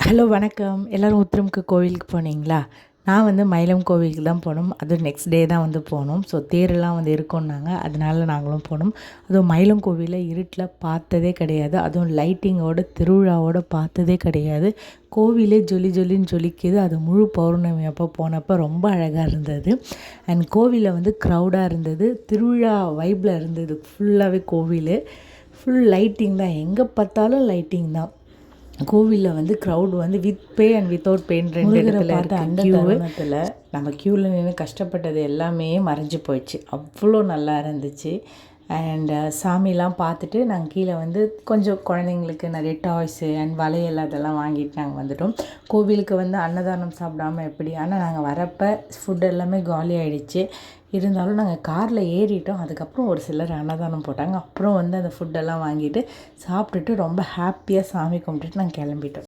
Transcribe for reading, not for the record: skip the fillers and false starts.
Hello வணக்கம். எல்லோரும் உத்திரமுக்கு கோவிலுக்கு போனீங்களா? நான் வந்து மயிலம் கோவிலுக்கு தான் போனோம். அதுவும் நெக்ஸ்ட் டே தான் வந்து போனோம். ஸோ தேரெல்லாம் வந்து இருக்கும்னாங்க. அதனால நாங்களும் போனோம். அதுவும் மயிலம் கோவிலை இருட்டில் பார்த்ததே கிடையாது. அதுவும் லைட்டிங்கோட திருவிழாவோட பார்த்ததே கிடையாது. கோவிலே ஜொலி ஜொலின்னு ஜொலிக்குது. அது முழு பௌர்ணமி அப்போ போனப்போ ரொம்ப அழகாக இருந்தது. அண்ட் கோவிலில் வந்து க்ரௌடாக இருந்தது. திருவிழா வைப்பில் இருந்தது. ஃபுல்லாகவே கோவில் ஃபுல் லைட்டிங் தான். எங்கே பார்த்தாலும் லைட்டிங் தான். கோவிலில் வந்து க்ரௌட் வந்து with pay and without pain ரெண்டு இடத்துல பார்த்து அந்த தருணத்தில் நம்ம க்யூவில் நின்று கஷ்டப்பட்டது எல்லாமே மறைஞ்சு போயிடுச்சு. அவ்வளோ நல்லா இருந்துச்சு. அண்ட் சாமிலாம் பார்த்துட்டு நாங்கள் கீழே வந்து கொஞ்சம் குழந்தைங்களுக்கு நிறைய டாய்ஸு அண்ட் வளையல் அதெல்லாம் வாங்கிட்டு நாங்கள் வந்துட்டோம். கோவிலுக்கு வந்து அன்னதானம் சாப்பிடாமல் எப்படி, ஆனால் நாங்கள் வரப்போ ஃபுட் எல்லாமே காலி ஆகிடுச்சு. இருந்தாலும் நாங்கள் காரில் ஏறிட்டோம். அதுக்கப்புறம் ஒரு சிலர் அன்னதானம் போட்டாங்க. அப்புறம் வந்து அந்த ஃபுட்டெல்லாம் வாங்கிட்டு சாப்பிட்டுட்டு ரொம்ப ஹாப்பியாக சாமி கும்பிட்டுட்டு நாங்கள் கிளம்பிட்டோம்.